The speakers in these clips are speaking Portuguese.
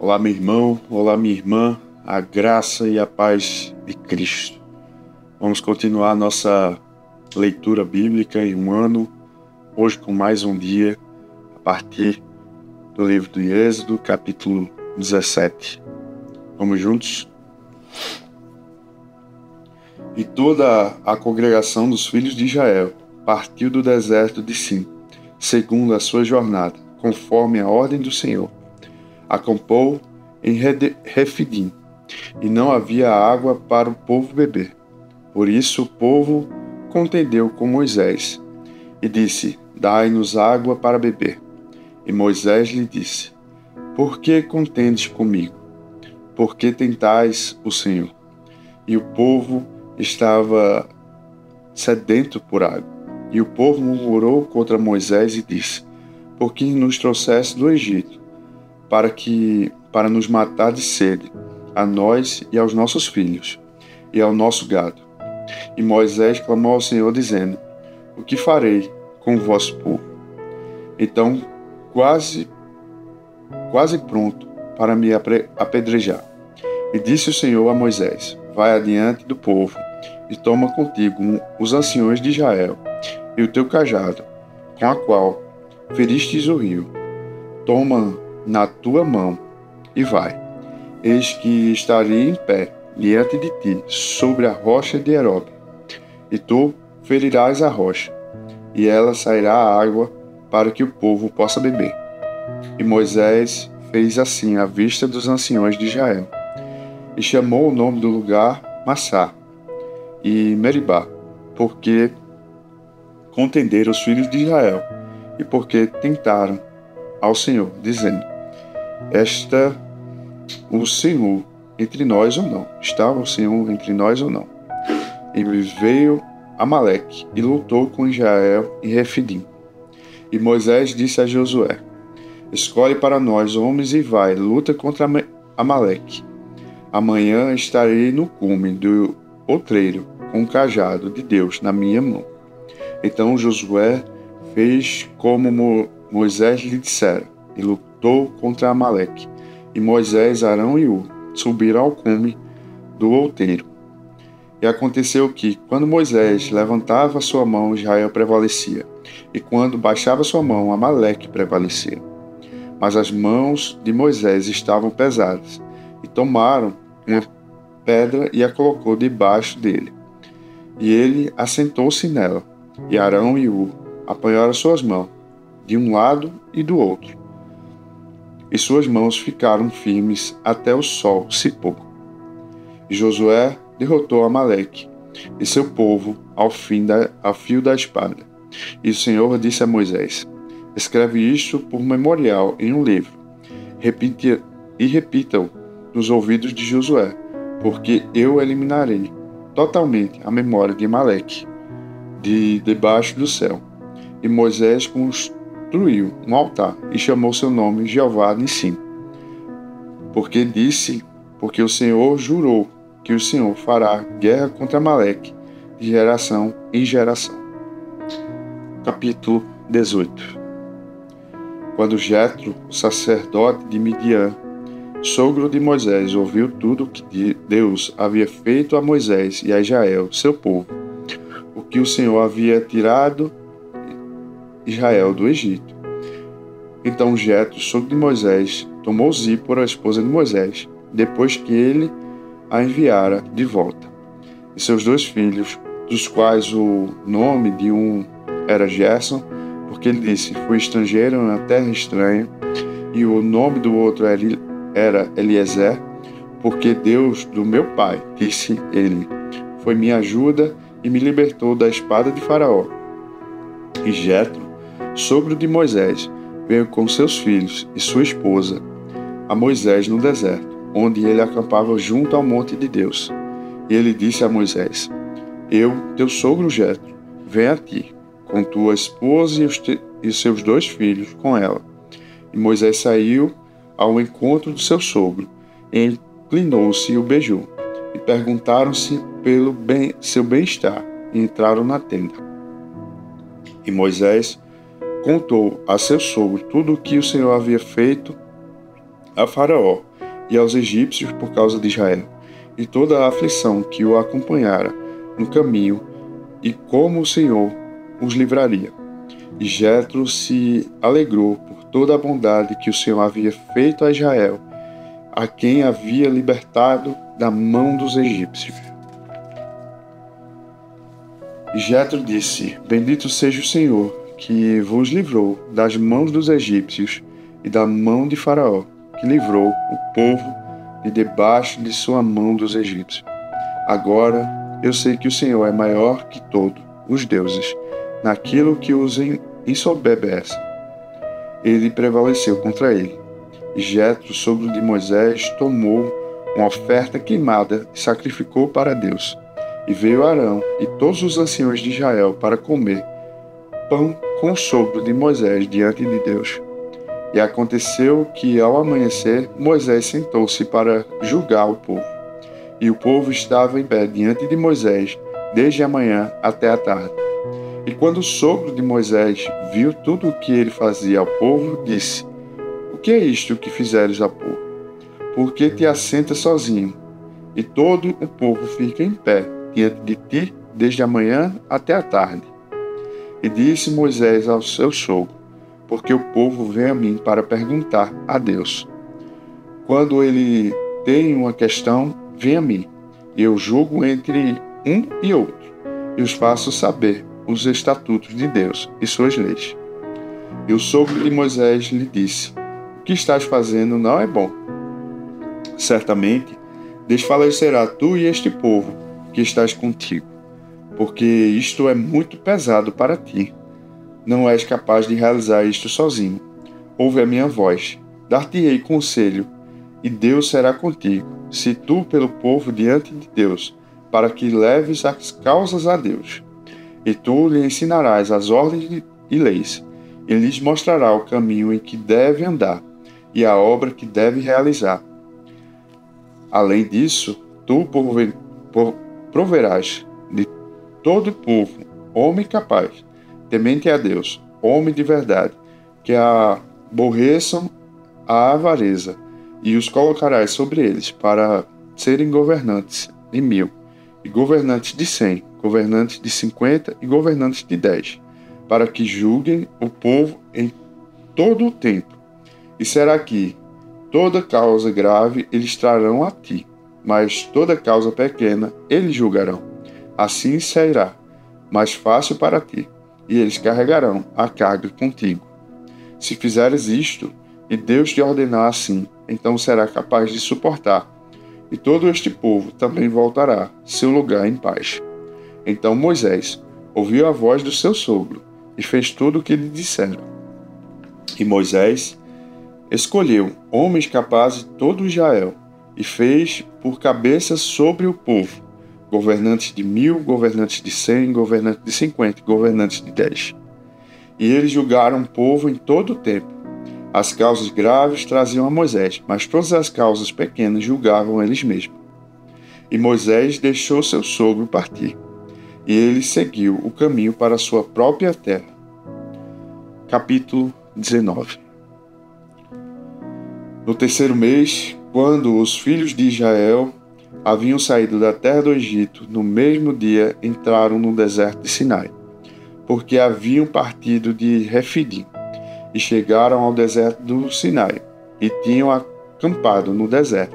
Olá, meu irmão, olá, minha irmã, a graça e a paz de Cristo. Vamos continuar nossa leitura bíblica em um ano, hoje com mais um dia, a partir do livro do Êxodo, capítulo 17. Vamos juntos? E toda a congregação dos filhos de Israel partiu do deserto de Sim, segundo a sua jornada, conforme a ordem do Senhor. Acampou em Refidim, e não havia água para o povo beber. Por isso o povo contendeu com Moisés, e disse: Dai-nos água para beber. E Moisés lhe disse: Por que contendes comigo? Por que tentais o Senhor? E o povo estava sedento por água. E o povo murmurou contra Moisés e disse: Por que nos trouxeste do Egito, para nos matar de sede, a nós e aos nossos filhos, e ao nosso gado? E Moisés clamou ao Senhor, dizendo: O que farei com o vosso povo? Então, quase pronto para me apedrejar. E disse o Senhor a Moisés: Vai adiante do povo, e toma contigo os anciões de Israel, e o teu cajado, com a qual feristes o rio. Toma na tua mão, e vai. Eis que estarei em pé diante de ti, sobre a rocha de Herob. E tu ferirás a rocha, e ela sairá a água, para que o povo possa beber. E Moisés fez assim à vista dos anciões de Israel, e chamou o nome do lugar Massá e Meribá, porque contenderam os filhos de Israel, e porque tentaram ao Senhor, dizendo: Está o Senhor entre nós ou não? Estava o Senhor entre nós ou não? E veio Amaleque e lutou com Israel em Refidim. E Moisés disse a Josué: Escolhe para nós homens e vai, luta contra Amaleque. Amanhã estarei no cume do outreiro, com o cajado de Deus na minha mão. Então Josué fez como Moisés lhe dissera, e lutou contra Amaleque. E Moisés, Arão e Ur subiram ao cume do outeiro. E aconteceu que, quando Moisés levantava sua mão, Israel prevalecia, e quando baixava sua mão, Amaleque prevalecia. Mas as mãos de Moisés estavam pesadas, e tomaram uma pedra e a colocou debaixo dele. E ele assentou-se nela, e Arão e Ur apanharam suas mãos, de um lado e do outro. E suas mãos ficaram firmes até o sol se pôr. E Josué derrotou Amaleque e seu povo ao fio da espada. E o Senhor disse a Moisés: Escreve isto por memorial em um livro, repita-o nos ouvidos de Josué, porque eu eliminarei totalmente a memória de Amaleque de debaixo do céu. E Moisés construiu um altar e chamou seu nome Jeová Nissim, porque o Senhor jurou que o Senhor fará guerra contra Amaleque de geração em geração. Capítulo 18. Quando Jetro, o sacerdote de Midian, sogro de Moisés, ouviu tudo o que Deus havia feito a Moisés e a Israel, seu povo, o que o Senhor havia tirado Israel do Egito. Então Jetro, sogro de Moisés, tomou Zípora, a esposa de Moisés, depois que ele a enviara de volta, e seus 2 filhos, dos quais o nome de um era Gerson, porque ele disse: Fui estrangeiro na terra estranha, e o nome do outro era Eliezer, porque Deus do meu pai, disse ele, foi minha ajuda e me libertou da espada de Faraó. E Jetro, sogro de Moisés, veio com seus filhos e sua esposa a Moisés no deserto, onde ele acampava junto ao monte de Deus. E ele disse a Moisés: Eu, teu sogro Jetro, venho a ti, com tua esposa e seus 2 filhos com ela. E Moisés saiu ao encontro do seu sogro, e inclinou-se e o beijou. E perguntaram-se pelo seu bem-estar, e entraram na tenda. E Moisés contou a seu sogro tudo o que o Senhor havia feito a Faraó e aos egípcios por causa de Israel, e toda a aflição que o acompanhara no caminho, e como o Senhor os livraria. E Jetro se alegrou por toda a bondade que o Senhor havia feito a Israel, a quem havia libertado da mão dos egípcios. E Jetro disse: Bendito seja o Senhor, que vos livrou das mãos dos egípcios e da mão de Faraó, que livrou o povo de debaixo de sua mão dos egípcios. Agora eu sei que o Senhor é maior que todos os deuses, naquilo que os ensoberbece. Ele prevaleceu contra ele. E Jetro, sogro de Moisés, tomou uma oferta queimada e sacrificou para Deus. E veio Arão e todos os anciões de Israel para comer pão com o sogro de Moisés diante de Deus. E aconteceu que, ao amanhecer, Moisés sentou-se para julgar o povo. E o povo estava em pé diante de Moisés, desde a manhã até a tarde. E quando o sogro de Moisés viu tudo o que ele fazia ao povo, disse: O que é isto que fizeres ao povo? Por que te assentas sozinho? E todo o povo fica em pé diante de ti, desde a manhã até a tarde. E disse Moisés ao seu sogro: Porque o povo vem a mim para perguntar a Deus. Quando ele tem uma questão, vem a mim, e eu julgo entre um e outro, e os faço saber os estatutos de Deus e suas leis. E o sogro de Moisés lhe disse: O que estás fazendo não é bom. Certamente desfalecerá tu e este povo que estás contigo, porque isto é muito pesado para ti. Não és capaz de realizar isto sozinho. Ouve a minha voz, dar-te-ei conselho, e Deus será contigo, se tu pelo povo diante de Deus, para que leves as causas a Deus. E tu lhe ensinarás as ordens e leis, e lhes mostrará o caminho em que deve andar, e a obra que deve realizar. Além disso, tu proverás de todo o povo, homem capaz, temente a Deus, homem de verdade, que aborreçam a avareza, e os colocarás sobre eles, para serem governantes de 1000, e governantes de 100, governantes de 50 e governantes de 10, para que julguem o povo em todo o tempo. E será que toda causa grave eles trarão a ti, mas toda causa pequena eles julgarão. Assim será mais fácil para ti, e eles carregarão a carga contigo. Se fizeres isto, e Deus te ordenar assim, então será capaz de suportar, e todo este povo também voltará seu lugar em paz. Então Moisés ouviu a voz do seu sogro, e fez tudo o que lhe disseram. E Moisés escolheu homens capazes de todo Israel, e fez por cabeças sobre o povo, governantes de 1000, governantes de 100, governantes de 50, governantes de 10. E eles julgaram o povo em todo o tempo. As causas graves traziam a Moisés, mas todas as causas pequenas julgavam eles mesmos. E Moisés deixou seu sogro partir, e ele seguiu o caminho para a sua própria terra. Capítulo 19. No terceiro mês, quando os filhos de Israel haviam saído da terra do Egito, no mesmo dia entraram no deserto de Sinai, porque haviam partido de Refidim, e chegaram ao deserto do Sinai, e tinham acampado no deserto.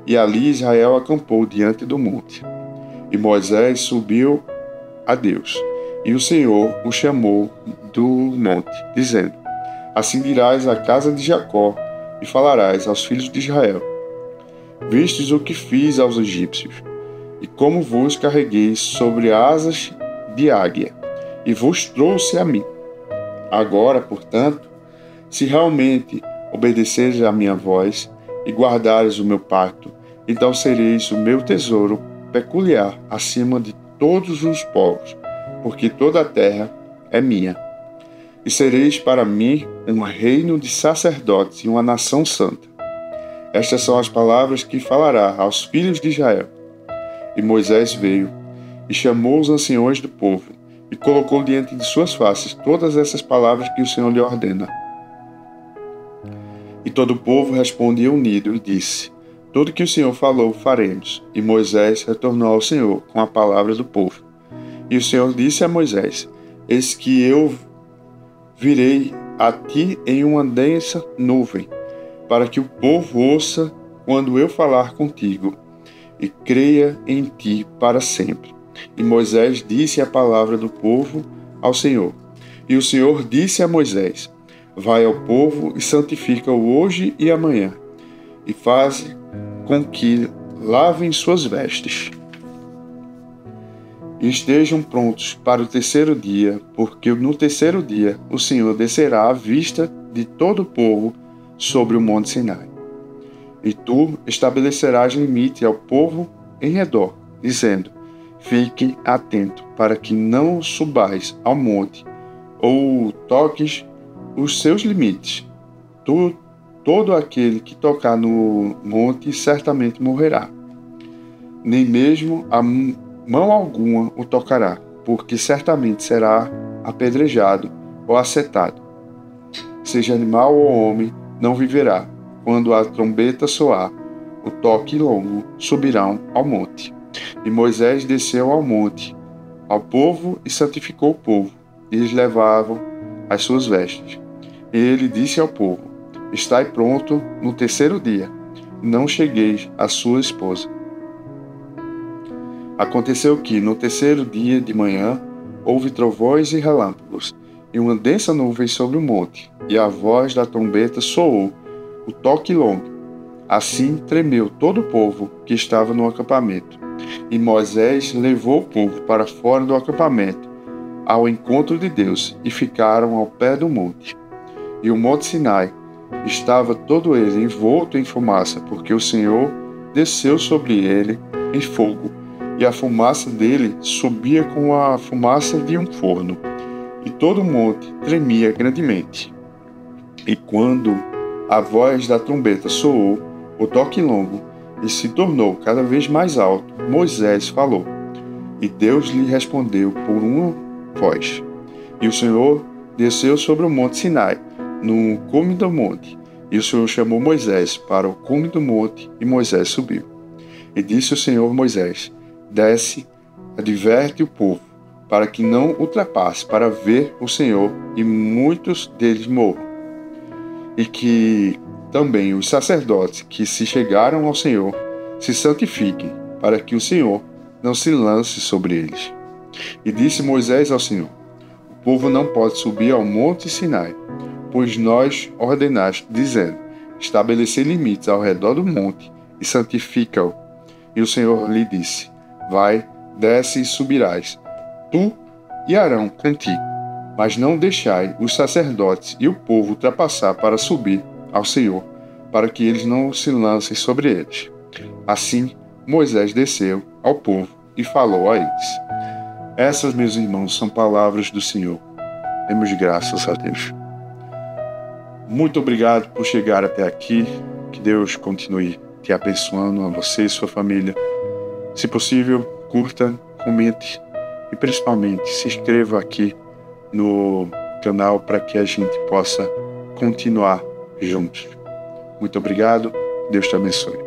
E ali Israel acampou diante do monte. E Moisés subiu a Deus, e o Senhor o chamou do monte, dizendo: Assim dirás à casa de Jacó, e falarás aos filhos de Israel: Vistes o que fiz aos egípcios, e como vos carreguei sobre asas de águia, e vos trouxe a mim. Agora, portanto, se realmente obedeceres à minha voz, e guardares o meu pacto, então sereis o meu tesouro peculiar acima de todos os povos, porque toda a terra é minha. E sereis para mim um reino de sacerdotes e uma nação santa. Estas são as palavras que falará aos filhos de Israel. E Moisés veio e chamou os anciões do povo e colocou diante de suas faces todas essas palavras que o Senhor lhe ordena. E todo o povo respondia unido e disse: Tudo que o Senhor falou, faremos. E Moisés retornou ao Senhor com a palavra do povo. E o Senhor disse a Moisés: Eis que eu virei a ti em uma densa nuvem, para que o povo ouça quando eu falar contigo, e creia em ti para sempre. E Moisés disse a palavra do povo ao Senhor. E o Senhor disse a Moisés: Vai ao povo e santifica-o hoje e amanhã, e faz com que lavem suas vestes e estejam prontos para o terceiro dia, porque no terceiro dia o Senhor descerá à vista de todo o povo sobre o monte Sinai. E tu estabelecerás limite ao povo em redor, dizendo: Fiquem atentos para que não subais ao monte ou toques os seus limites. Todo aquele que tocar no monte certamente morrerá. Nem mesmo a mão alguma o tocará, porque certamente será apedrejado ou acetado. Seja animal ou homem, não viverá. Quando a trombeta soar, o toque longo subirão ao monte. E Moisés desceu ao monte, ao povo, e santificou o povo. E eles levavam as suas vestes. E ele disse ao povo: Estai pronto no terceiro dia, não chegueis à sua esposa. Aconteceu que, no terceiro dia de manhã, houve trovões e relâmpagos, e uma densa nuvem sobre o monte, e a voz da trombeta soou, o toque longo. Assim tremeu todo o povo que estava no acampamento. E Moisés levou o povo para fora do acampamento, ao encontro de Deus, e ficaram ao pé do monte. E o monte Sinai estava todo ele envolto em fumaça, porque o Senhor desceu sobre ele em fogo, e a fumaça dele subia com a fumaça de um forno, e todo o monte tremia grandemente. E quando a voz da trombeta soou, o toque longo, e se tornou cada vez mais alto, Moisés falou, e Deus lhe respondeu por uma voz. E o Senhor desceu sobre o monte Sinai, no cume do monte, e o Senhor chamou Moisés para o cume do monte, e Moisés subiu. E disse o Senhor a Moisés: Desce, adverte o povo, para que não ultrapasse para ver o Senhor, e muitos deles morram. E que também os sacerdotes que se chegaram ao Senhor se santifiquem, para que o Senhor não se lance sobre eles. E disse Moisés ao Senhor: O povo não pode subir ao monte Sinai, pois nós ordenaste, dizendo: Estabelecer limites ao redor do monte e santifica-o. E o Senhor lhe disse: Vai, desce e subirás, tu e Arão contigo, mas não deixai os sacerdotes e o povo ultrapassar para subir ao Senhor, para que eles não se lancem sobre eles. Assim, Moisés desceu ao povo e falou a eles. Essas, meus irmãos, são palavras do Senhor. Demos graças a Deus. Muito obrigado por chegar até aqui. Que Deus continue te abençoando, a você e sua família. Se possível, curta, comente e principalmente se inscreva aqui no canal para que a gente possa continuar juntos. Muito obrigado. Deus te abençoe.